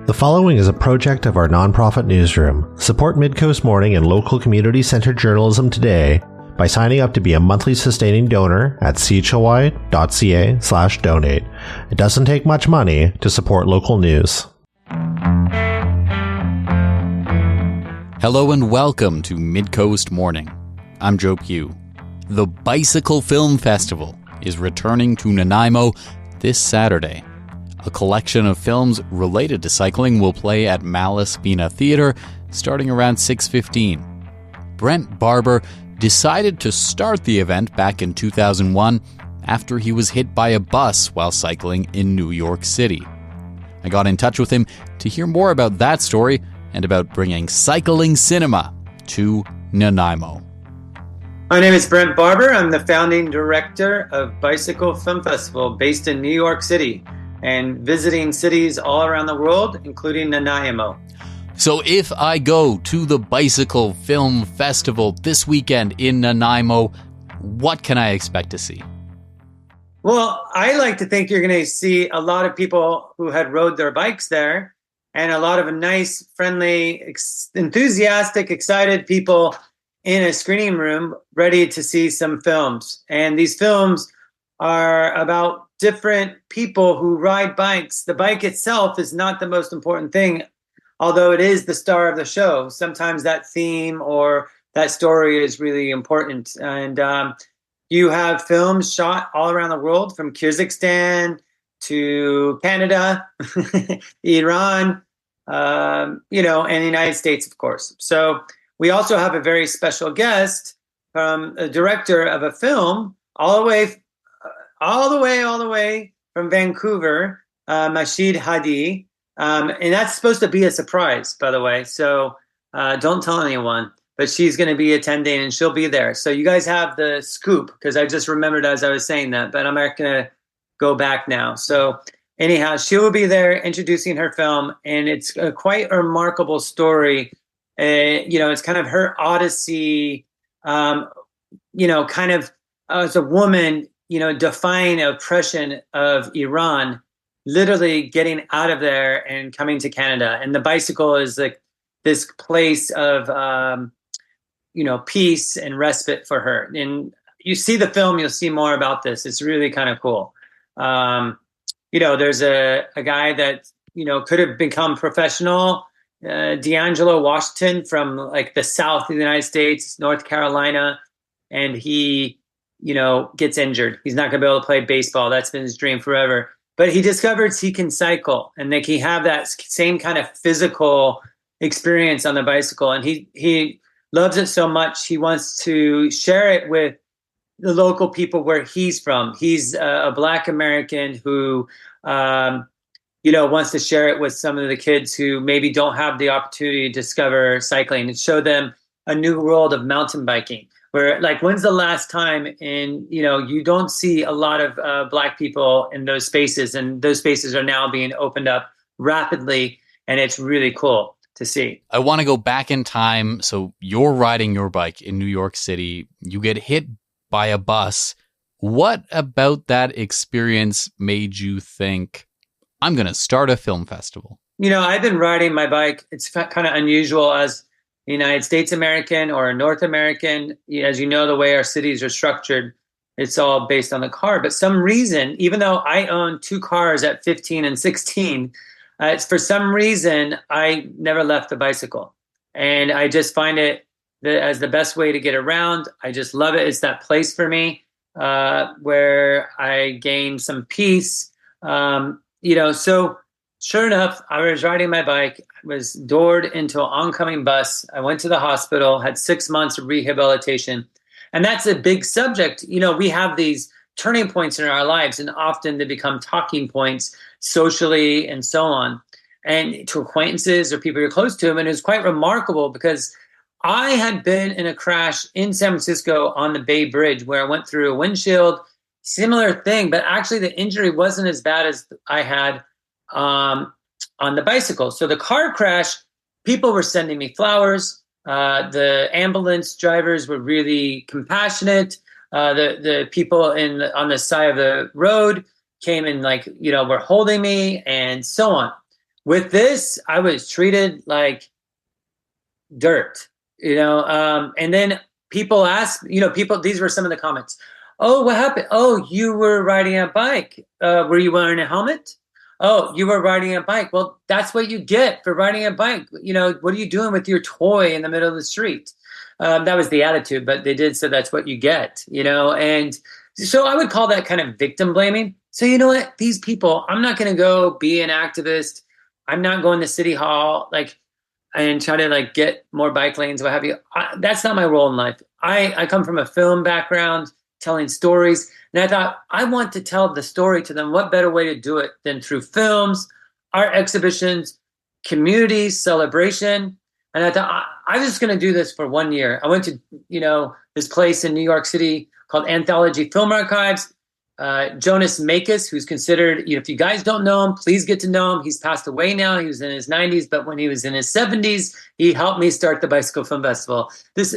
The following is a project of our nonprofit newsroom. Support Midcoast Morning and local community-centered journalism today by signing up to be a monthly sustaining donor at chly.ca/donate. It doesn't take much money to support local news. Hello and welcome to Midcoast Morning. I'm Joe Pugh. The Bicycle Film Festival is returning to Nanaimo this Saturday. A collection of films related to cycling will play at Malaspina Theatre starting around 6:15. Brendt Barbur decided to start the event back in 2001 after he was hit by a bus while cycling in New York City. I got in touch with him to hear more about that story and about bringing cycling cinema to Nanaimo. My name is Brendt Barbur. I'm the founding director of Bicycle Film Festival based in New York City and visiting cities all around the world, including Nanaimo. So if I go to the Bicycle Film Festival this weekend in Nanaimo, what can I expect to see? Well, I like to think you're going to see a lot of people who had rode their bikes there and a lot of nice, friendly, enthusiastic, excited people in a screening room ready to see some films. And these films are about different people who ride bikes. The bike itself is not the most important thing, although it is the star of the show. Sometimes that theme or that story is really important. And you have films shot all around the world, from Kyrgyzstan to Canada, Iran, and the United States, of course. So we also have a very special guest from a director of a film all the way from Vancouver, Mashid Hadi. And that's supposed to be a surprise, by the way. So don't tell anyone, but she's going to be attending and she'll be there. So you guys have the scoop, because I just remembered as I was saying that, but I'm not going to go back now. So anyhow, she will be there introducing her film, and it's quite a remarkable story. It's kind of her odyssey, kind of as a woman, defying oppression of Iran, literally getting out of there and coming to Canada. And the bicycle is like this place of, peace and respite for her. And you see the film, you'll see more about this. It's really kind of cool. There's a guy that, could have become professional, D'Angelo Washington from like the South of the United States, North Carolina. And he, gets injured. He's not going to be able to play baseball. That's been his dream forever. But he discovers he can cycle, and they can have that same kind of physical experience on the bicycle. And he loves it so much, he wants to share it with the local people where he's from. He's a Black American who, wants to share it with some of the kids who maybe don't have the opportunity to discover cycling and show them a new world of mountain biking. Where, like, when's the last time you don't see a lot of Black people in those spaces, and those spaces are now being opened up rapidly, and it's really cool to see. I want to go back in time. So you're riding your bike in New York City. You get hit by a bus. What about that experience made you think, I'm going to start a film festival? I've been riding my bike. It's kind of unusual as a United States American or a North American. As you know, the way our cities are structured, it's all based on the car. But some reason, even though I own two cars at 15 and 16, for some reason, I never left the bicycle. And I just find it as the best way to get around. I just love it. It's that place for me where I gain some peace. So sure enough, I was riding my bike, was doored into an oncoming bus. I went to the hospital, had 6 months of rehabilitation. And that's a big subject. We have these turning points in our lives, and often they become talking points socially and so on, and to acquaintances or people you're close to them. And it was quite remarkable because I had been in a crash in San Francisco on the Bay Bridge where I went through a windshield, similar thing, but actually the injury wasn't as bad as I had on the bicycle. So the car crash, people were sending me flowers. The ambulance drivers were really compassionate. The people on the side of the road came and were holding me and so on. With this, I was treated like dirt, and then people ask, these were some of the comments. Oh, what happened? Oh, you were riding a bike. Were you wearing a helmet? Oh, you were riding a bike. Well, that's what you get for riding a bike. What are you doing with your toy in the middle of the street? That was the attitude, but they did say that's what you get, and so I would call that kind of victim blaming. So you know what? These people, I'm not going to go be an activist. I'm not going to City Hall, and try to get more bike lanes, what have you. That's not my role in life. I come from a film background, telling stories. And I thought, I want to tell the story to them. What better way to do it than through films, art exhibitions, communities, celebration. And I thought, I was just going to do this for 1 year. I went to, this place in New York City called Anthology Film Archives. Jonas Makis, who's considered, if you guys don't know him, please get to know him. He's passed away now. He was in his 90s, but when he was in his 70s, he helped me start the Bicycle Film Festival. This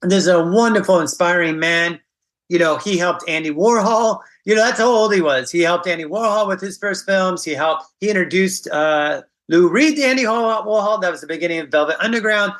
is a wonderful, inspiring man. He helped Andy Warhol. That's how old he was. He helped Andy Warhol with his first films. He introduced Lou Reed to Andy Warhol. That was the beginning of Velvet Underground.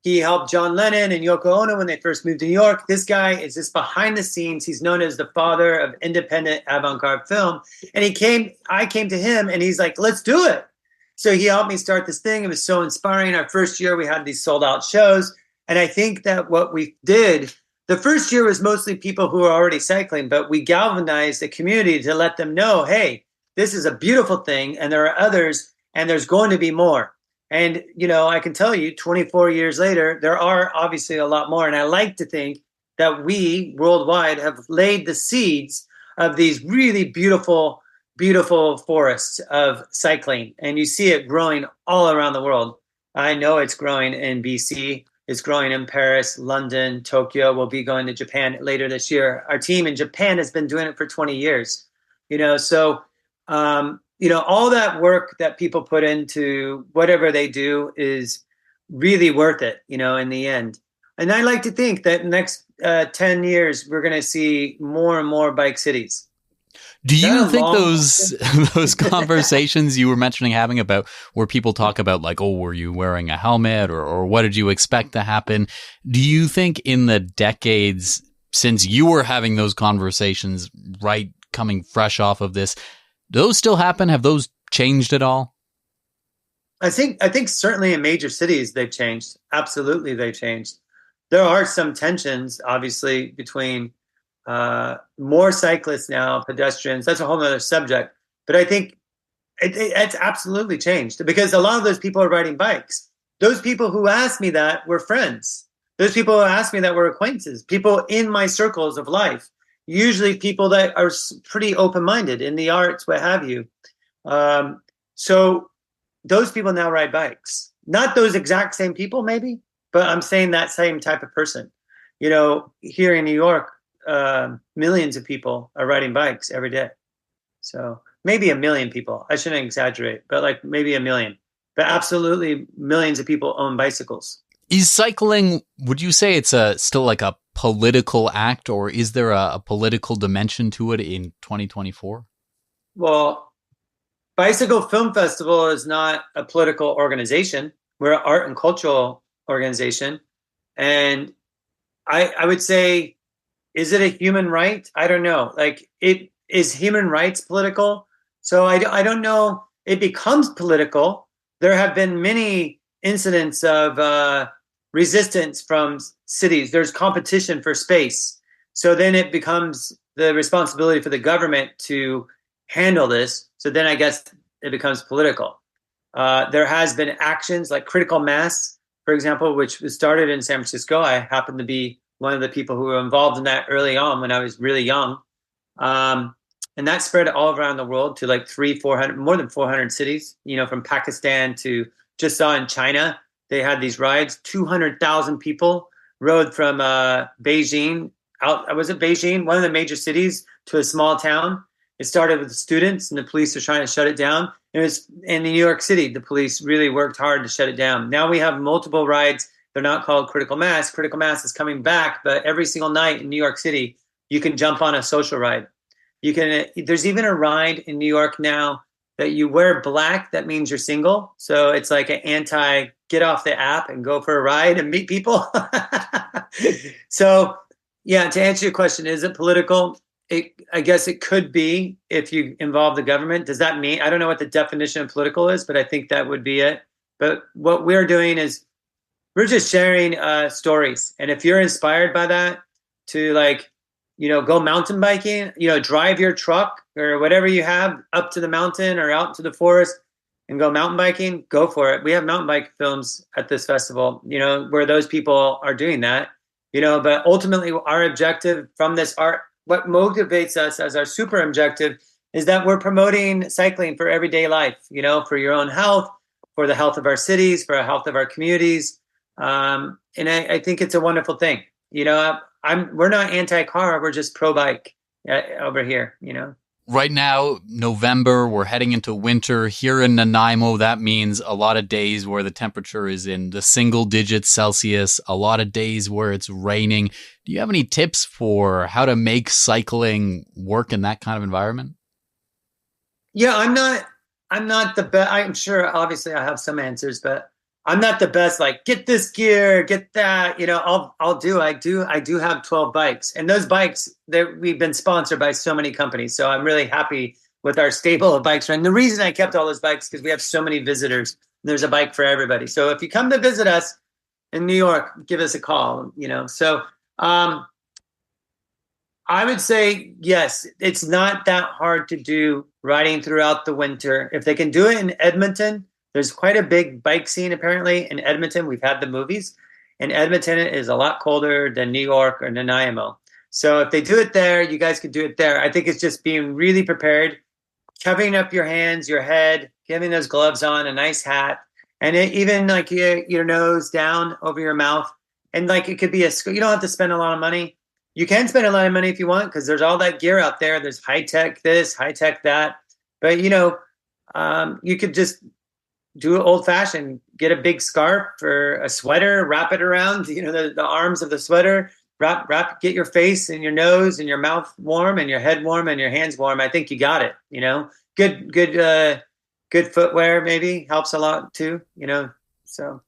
He helped John Lennon and Yoko Ono when they first moved to New York. This guy is just behind the scenes. He's known as the father of independent avant-garde film. And I came to him and he's like, let's do it. So he helped me start this thing. It was so inspiring. Our first year, we had these sold out shows. And I think that what we did, the first year was mostly people who were already cycling, but we galvanized the community to let them know, hey, this is a beautiful thing. And there are others, and there's going to be more. And, I can tell you 24 years later, there are obviously a lot more. And I like to think that we worldwide have laid the seeds of these really beautiful, beautiful forests of cycling. And you see it growing all around the world. I know it's growing in BC. It's growing in Paris, London, Tokyo. We'll be going to Japan later this year. Our team in Japan has been doing it for 20 years. All that work that people put into whatever they do is really worth it, in the end. And I like to think that next 10 years, we're going to see more and more bike cities. Do you think those conversations you were mentioning having about where people talk about were you wearing a helmet or what did you expect to happen? Do you think in the decades since you were having those conversations, right, coming fresh off of this, do those still happen? Have those changed at all? I think certainly in major cities they've changed. Absolutely, they've changed. There are some tensions, obviously, between more cyclists now, pedestrians. That's a whole other subject. But I think it's absolutely changed because a lot of those people are riding bikes. Those people who asked me that were friends. Those people who asked me that were acquaintances, people in my circles of life. Usually people that are pretty open-minded in the arts, what have you. So those people now ride bikes. Not those exact same people, maybe, but I'm saying that same type of person. Here in New York, millions of people are riding bikes every day. So maybe 1 million people. I shouldn't exaggerate, but maybe 1 million. But absolutely millions of people own bicycles. Is cycling, would you say it's still a political act, or is there a political dimension to it in 2024? Well, Bicycle Film Festival is not a political organization. We're an art and cultural organization. And I would say, is it a human right? I don't know. It is human rights political. So I don't know. It becomes political. There have been many incidents of resistance from cities. There's competition for space. So then it becomes the responsibility for the government to handle this. So then I guess it becomes political. There has been actions like critical mass, for example, which was started in San Francisco. I happen to be one of the people who were involved in that early on when I was really young. And that spread all around the world to 400, more than 400 cities, from Pakistan to just saw in China. They had these rides. 200,000 people rode from Beijing out. Was it Beijing, one of the major cities, to a small town? It started with the students, and the police were trying to shut it down. It was in New York City. The police really worked hard to shut it down. Now we have multiple rides. They're not called critical mass. Critical mass is coming back, but every single night in New York City, you can jump on a social ride. There's even a ride in New York now that you wear black, that means you're single. So it's like an anti get off the app and go for a ride and meet people. So yeah, to answer your question, is it political? I guess it could be if you involve the government. Does that mean, I don't know what the definition of political is, but I think that would be it. But what we're doing is we're just sharing stories. And if you're inspired by that to go mountain biking, drive your truck or whatever you have up to the mountain or out to the forest and go mountain biking, go for it. We have mountain bike films at this festival, where those people are doing that, but ultimately our objective from this art, what motivates us as our super objective is that we're promoting cycling for everyday life, for your own health, for the health of our cities, for the health of our communities. And I think it's a wonderful thing. We're not anti-car, we're just pro-bike over here, Right now, November, we're heading into winter. Here in Nanaimo, that means a lot of days where the temperature is in the single digits Celsius, a lot of days where it's raining. Do you have any tips for how to make cycling work in that kind of environment? Yeah, I'm not the best. I'm sure, obviously, I have some answers, but I'm not the best. Like, get this gear, get that. I do have 12 bikes, and those bikes that we've been sponsored by so many companies. So I'm really happy with our stable of bikes. And the reason I kept all those bikes because we have so many visitors. There's a bike for everybody. So if you come to visit us in New York, give us a call. So I would say yes. It's not that hard to do riding throughout the winter. If they can do it in Edmonton. There's quite a big bike scene, apparently, in Edmonton. We've had the movies. And Edmonton is a lot colder than New York or Nanaimo. So if they do it there, you guys could do it there. I think it's just being really prepared, covering up your hands, your head, giving those gloves on, a nice hat, and even like your nose down over your mouth. And it could be you don't have to spend a lot of money. You can spend a lot of money if you want because there's all that gear out there. There's high-tech this, high-tech that. But, you could just do it old-fashioned. Get a big scarf or a sweater, wrap it around, the arms of the sweater, get your face and your nose and your mouth warm and your head warm and your hands warm. I think you got it, Good footwear maybe helps a lot too, so.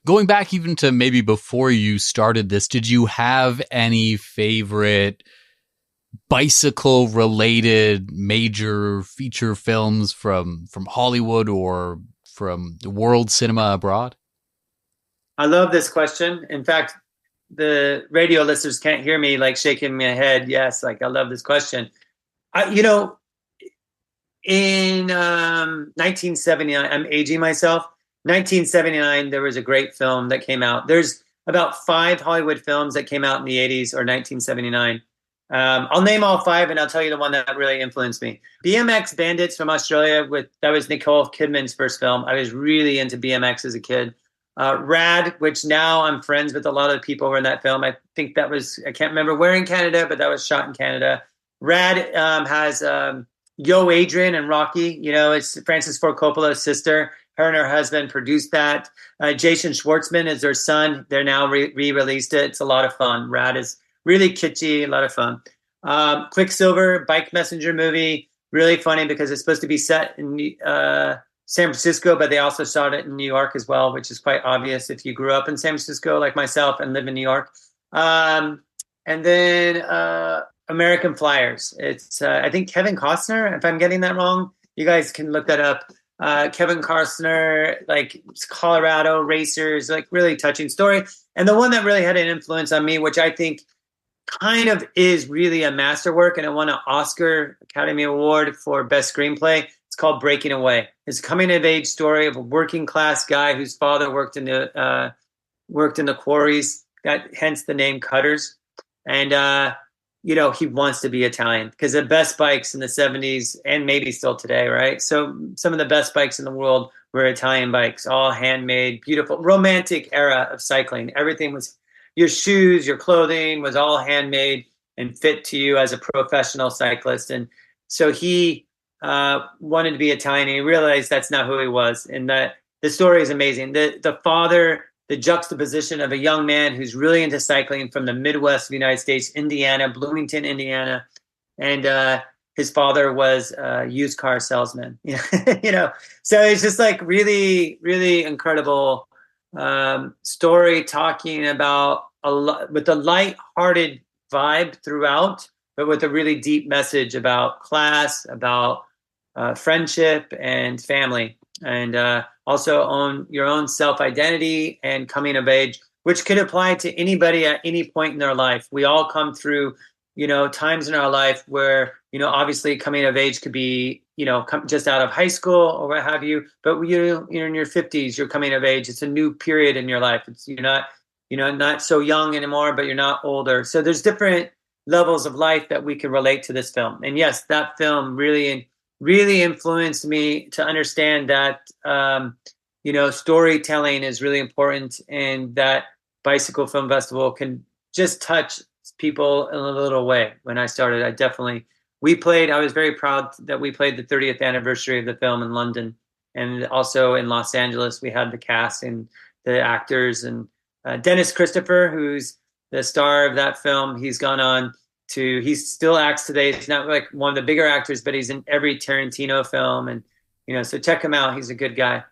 Going back even to maybe before you started this, did you have any favorite bicycle-related major feature films from Hollywood or from the world cinema abroad? I love this question. In fact, the radio listeners can't hear me shaking my head. Yes, I love this question. In 1979, I'm aging myself. 1979, there was a great film that came out. There's about 5 Hollywood films that came out in the 80s or 1979. I'll name all 5 and I'll tell you the one that really influenced me. BMX Bandits from Australia, that was Nicole Kidman's first film. I was really into BMX as a kid. Rad, which now I'm friends with a lot of the people who were in that film. I think I can't remember where in Canada, but that was shot in Canada. Rad has Yo Adrian and Rocky. It's Francis Ford Coppola's sister. Her and her husband produced that. Jason Schwartzman is their son. They're now re-released it. It's a lot of fun. Rad is really kitschy, a lot of fun. Quicksilver, bike messenger movie, really funny because it's supposed to be set in San Francisco, but they also shot it in New York as well, which is quite obvious if you grew up in San Francisco like myself and live in New York. And then American Flyers. It's I think Kevin Costner, if I'm getting that wrong. You guys can look that up. Kevin Costner, Colorado racers, really touching story. And the one that really had an influence on me, which I think kind of is really a masterwork, and it won an Oscar Academy Award for Best Screenplay. It's called Breaking Away. It's a coming-of-age story of a working-class guy whose father worked in the quarries, hence the name Cutters. And, he wants to be Italian because the best bikes in the 70s and maybe still today, right? So some of the best bikes in the world were Italian bikes, all handmade, beautiful, romantic era of cycling. Everything was, your shoes, your clothing was all handmade and fit to you as a professional cyclist. And so he wanted to be Italian, and he realized that's not who he was. And the story is amazing. The father, the juxtaposition of a young man who's really into cycling from the Midwest of the United States, Indiana, Bloomington, Indiana. And his father was a used car salesman. So it's just like really, really incredible story, talking about a lot with a light-hearted vibe throughout, but with a really deep message about class, about friendship and family, and also own your own self-identity and coming of age, which could apply to anybody at any point in their life. We all come through, times in our life where, obviously coming of age could be, just out of high school or what have you, but you're in your 50s, you're coming of age. It's a new period in your life. You're not so young anymore, but you're not older. So there's different levels of life that we can relate to this film. And yes, that film really influenced me to understand that, storytelling is really important, and that Bicycle Film Festival can just touch people in a little way. When I started, I was very proud that we played the 30th anniversary of the film in London, and also in Los Angeles. We had the cast and the actors, and Dennis Christopher, who's the star of that film. He still acts today. He's not like one of the bigger actors, but he's in every Tarantino film. And, so check him out. He's a good guy.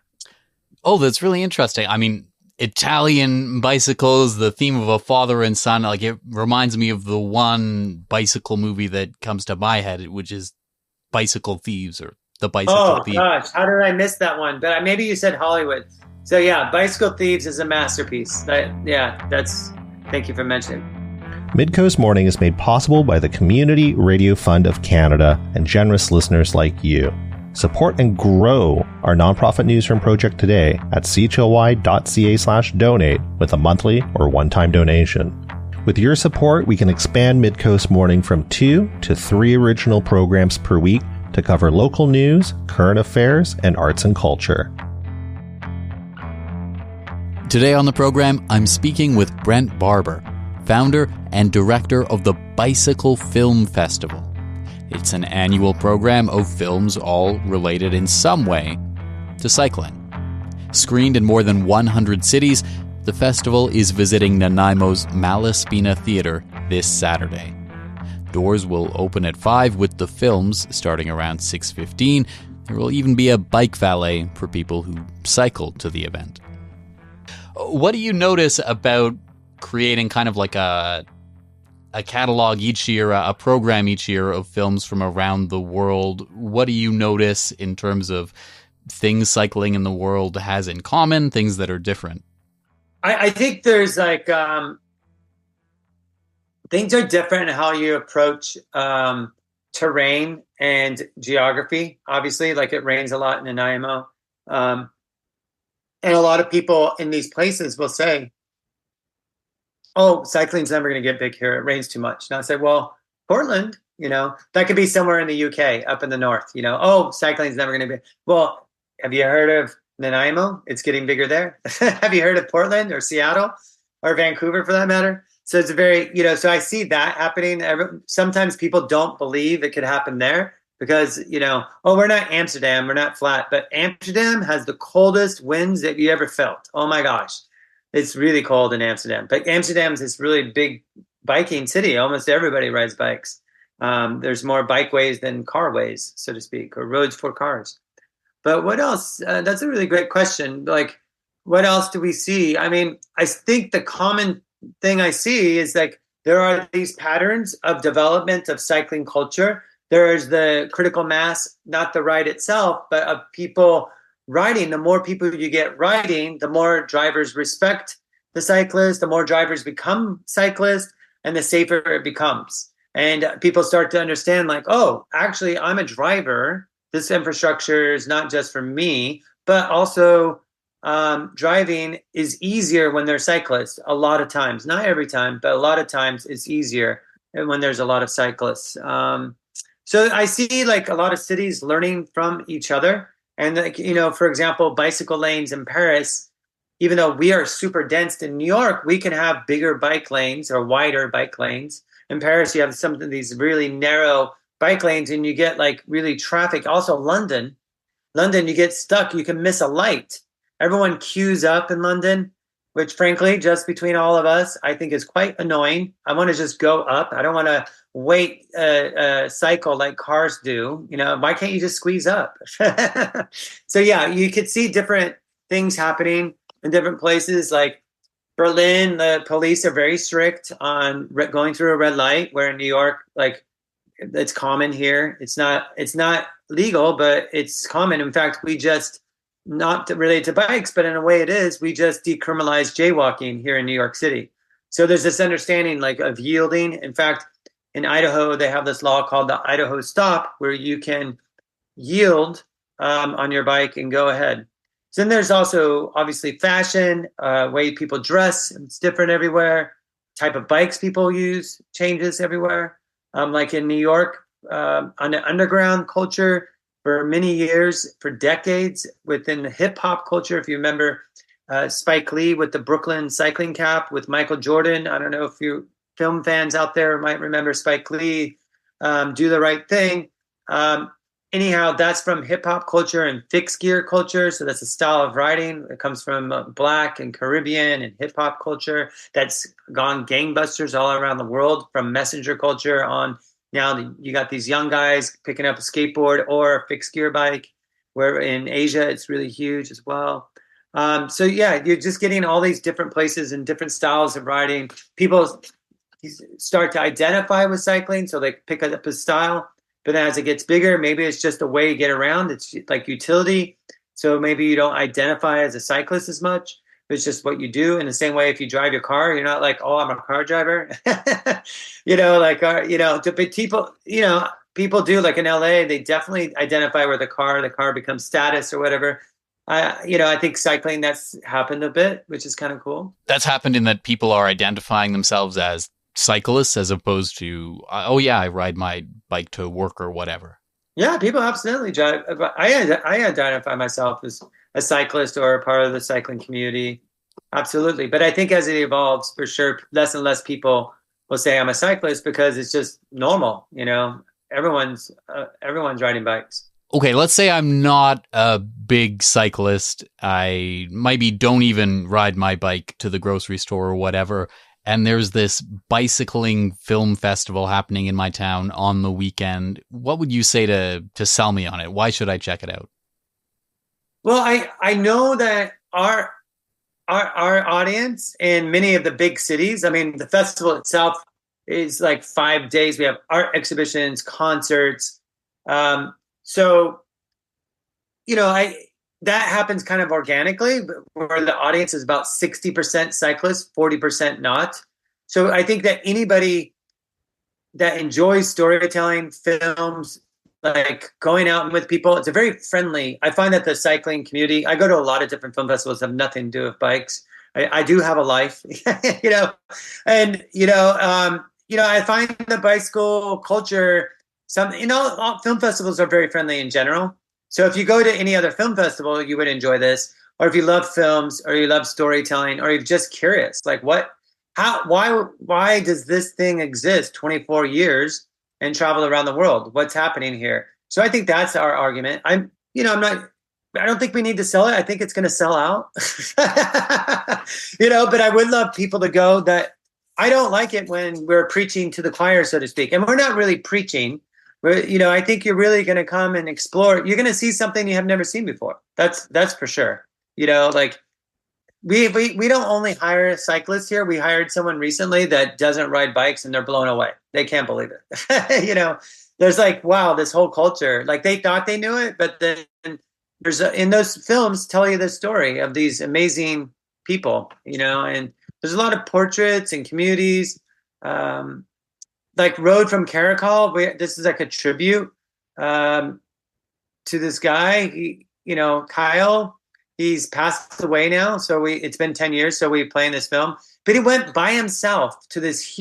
Oh, that's really interesting. I mean, Italian bicycles, the theme of a father and son, like it reminds me of the one bicycle movie that comes to my head, which is Bicycle Thieves, or The Bicycle Thief. Oh gosh, how did I miss that one? But maybe you said Hollywood. So yeah, Bicycle Thieves is a masterpiece. Thank you for mentioning. Midcoast Morning is made possible by the Community Radio Fund of Canada and generous listeners like you. Support and grow our nonprofit newsroom project today at chly.ca/donate with a monthly or one-time donation. With your support, we can expand Midcoast Morning from 2 to 3 original programs per week to cover local news, current affairs, and arts and culture. Today on the program, I'm speaking with Brendt Barbur, founder and director of the Bicycle Film Festival. It's an annual program of films all related in some way to cycling. Screened in more than 100 cities, the festival is visiting Nanaimo's Malaspina Theatre this Saturday. Doors will open at 5 with the films starting around 6:15. There will even be a bike valet for people who cycle to the event. What do you notice about creating kind of like a catalog each year, a program each year of films from around the world? What do you notice in terms of things cycling in the world has in common, things that are different? I think there's like things are different in how you approach terrain and geography. Obviously, like it rains a lot in Nanaimo. And a lot of people in these places will say, oh, cycling's never going to get big here. It rains too much. And I say, well, Portland, that could be somewhere in the UK, up in the north, oh, cycling's never going to be. Well, have you heard of Nanaimo? It's getting bigger there. Have you heard of Portland or Seattle or Vancouver for that matter? So it's a very, so I see that happening. Sometimes people don't believe it could happen there because, oh, we're not Amsterdam. We're not flat. But Amsterdam has the coldest winds that you ever felt. Oh, my gosh. It's really cold in Amsterdam, but Amsterdam's this really big biking city. Almost everybody rides bikes. There's more bikeways than carways, so to speak, or roads for cars. But what else? That's a really great question. Like, what else do we see? I mean, I think the common thing I see is like there are these patterns of development of cycling culture. There's the critical mass, not the ride itself, but of people riding. The more people you get riding, the more drivers respect the cyclist, the more drivers become cyclists, and the safer it becomes. And people start to understand like, oh, actually, I'm a driver. This infrastructure is not just for me, but also driving is easier when they're cyclists. A lot of times, not every time, but a lot of times it's easier when there's a lot of cyclists. So I see like a lot of cities learning from each other. And, like, for example, bicycle lanes in Paris, even though we are super dense in New York, we can have bigger bike lanes or wider bike lanes. In Paris, you have some of these really narrow bike lanes and you get like really traffic. Also, London, you get stuck. You can miss a light. Everyone queues up in London which frankly, just between all of us, I think is quite annoying. I want to just go up. I don't want to wait a cycle like cars do. Why can't you just squeeze up? So yeah, you could see different things happening in different places. Like Berlin, the police are very strict on going through a red light, where in New York, like it's common here. It's not legal, but it's common. In fact, we just, not related to bikes, but in a way it is, we just decriminalized jaywalking here in New York City. So there's this understanding like of yielding. In fact, in Idaho, they have this law called the Idaho Stop, where you can yield on your bike and go ahead. So then there's also obviously fashion, way people dress. It's different everywhere. Type of bikes people use changes everywhere. Like in New York, on the underground culture, for many years, for decades, within the hip hop culture, if you remember Spike Lee with the Brooklyn cycling cap with Michael Jordan. I don't know if you film fans out there might remember Spike Lee, Do the Right Thing. Anyhow, that's from hip hop culture and fixed gear culture. So that's a style of riding. It comes from Black and Caribbean and hip hop culture that's gone gangbusters all around the world, from messenger culture on. Now you got these young guys picking up a skateboard or a fixed gear bike, where in Asia it's really huge as well. So yeah, you're just getting all these different places and different styles of riding. People start to identify with cycling, so they pick up a style. But then as it gets bigger, maybe it's just a way to get around. It's like utility. So maybe you don't identify as a cyclist as much. It's just what you do. In the same way, if you drive your car, you're not like, oh, I'm a car driver. But people do, like in LA, they definitely identify with the car becomes status or whatever. I think cycling, that's happened a bit, which is kind of cool. That's happened in that people are identifying themselves as cyclists as opposed to, I ride my bike to work or whatever. Yeah, people absolutely drive. I identify myself as a cyclist or a part of the cycling community. Absolutely. But I think as it evolves, for sure, less and less people will say I'm a cyclist, because it's just normal. Everyone's riding bikes. Okay, let's say I'm not a big cyclist. I maybe don't even ride my bike to the grocery store or whatever. And there's this bicycling film festival happening in my town on the weekend. What would you say to sell me on it? Why should I check it out? Well, I know that our audience in many of the big cities, I mean, the festival itself is like 5 days. We have art exhibitions, concerts. That happens kind of organically, where the audience is about 60% cyclists, 40% not. So I think that anybody that enjoys storytelling, films, like going out with people, it's a very friendly. I find that the cycling community, I go to a lot of different film festivals that have nothing to do with bikes. I do have a life, I find the bicycle culture, all film festivals are very friendly in general. So if you go to any other film festival, you would enjoy this. Or if you love films, or you love storytelling, or you're just curious, like why does this thing exist 24 years and travel around the world? What's happening here? So I think that's our argument. I don't think we need to sell it. I think it's going to sell out, but I would love people to go. That I don't like it when we're preaching to the choir, so to speak. And we're not really preaching. I think you're really going to come and explore. You're going to see something you have never seen before. That's for sure. We don't only hire cyclists here. We hired someone recently that doesn't ride bikes, and they're blown away. They can't believe it. There's like, wow, this whole culture, like they thought they knew it, but then there's in those films tell you the story of these amazing people, and there's a lot of portraits and communities. Like Road from Caracol, this is like a tribute to this guy. Kyle, he's passed away now. So it's been 10 years. So we play in this film, but he went by himself to this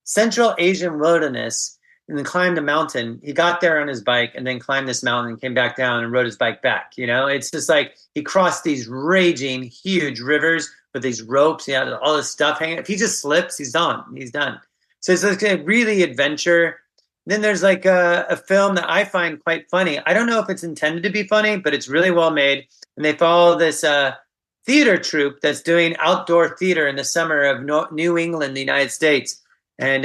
Central Asian wilderness and then climbed a mountain. He got there on his bike and then climbed this mountain and came back down and rode his bike back. It's just like he crossed these raging, huge rivers with these ropes. He had all this stuff hanging. If he just slips, he's done. He's done. So it's like a really adventure. Then there's like a film that I find quite funny. I don't know if it's intended to be funny, but it's really well made. And they follow this theater troupe that's doing outdoor theater in the summer of New England, the United States. And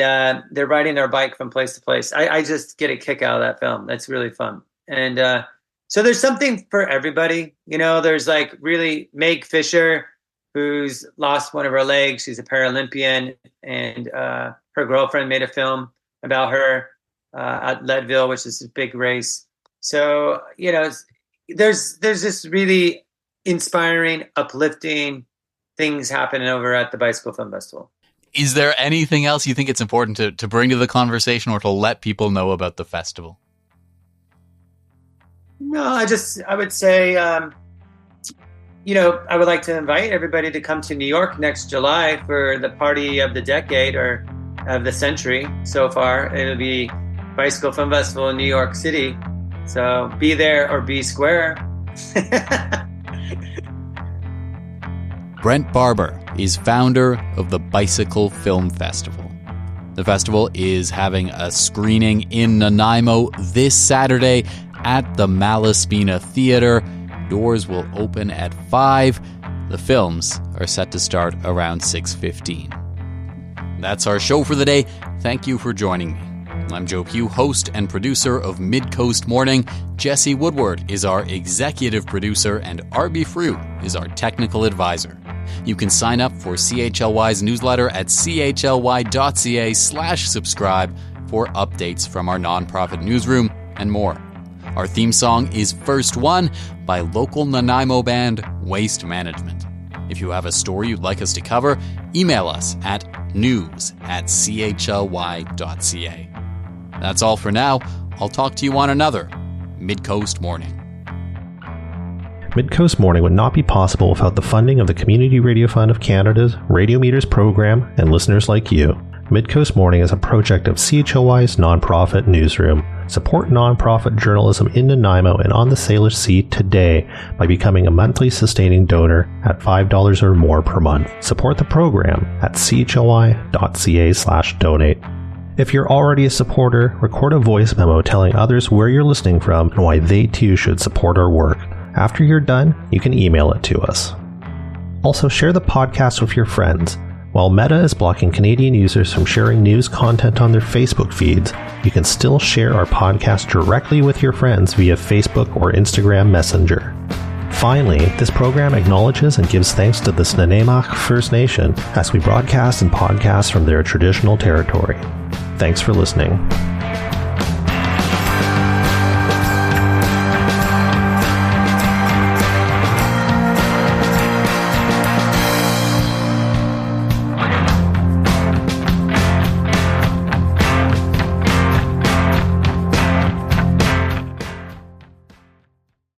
they're riding their bike from place to place. I just get a kick out of that film. That's really fun. And so there's something for everybody. You know, there's like really Meg Fisher, who's lost one of her legs. She's a Paralympian, and her girlfriend made a film about her at Leadville, which is a big race. So, you know, there's this really inspiring, uplifting things happening over at the Bicycle Film Festival. Is there anything else you think it's important to bring to the conversation or to let people know about the festival? No, I would say, you know, I would like to invite everybody to come to New York next July for the party of the decade or of the century so far. It'll be Bicycle Film Festival in New York City. So be there or be square. Brendt Barbur is founder of the Bicycle Film Festival. The festival is having a screening in Nanaimo this Saturday at the Malaspina Theatre. Doors will open at 5. The films are set to start around 6:15. That's our show for the day. Thank you for joining me. I'm Joe Pugh, host and producer of Midcoast Morning. Jesse Woodward is our executive producer, and Arby Frew is our technical advisor. You can sign up for CHLY's newsletter at chly.ca/subscribe for updates from our nonprofit newsroom and more. Our theme song is First One by local Nanaimo band Waste Management. If you have a story you'd like us to cover, email us at news@chly.ca. That's all for now. I'll talk to you on another Midcoast Morning. Midcoast Morning would not be possible without the funding of the Community Radio Fund of Canada's Radio Meters program and listeners like you. Midcoast Morning is a project of CHLY's nonprofit newsroom. Support nonprofit journalism in Nanaimo and on the Salish Sea today by becoming a monthly sustaining donor at $5 or more per month. Support the program at chly.ca/donate. If you're already a supporter, record a voice memo telling others where you're listening from and why they too should support our work. After you're done, you can email it to us. Also, share the podcast with your friends. While Meta is blocking Canadian users from sharing news content on their Facebook feeds, you can still share our podcast directly with your friends via Facebook or Instagram Messenger. Finally, this program acknowledges and gives thanks to the Nanaimo First Nation as we broadcast and podcast from their traditional territory. Thanks for listening.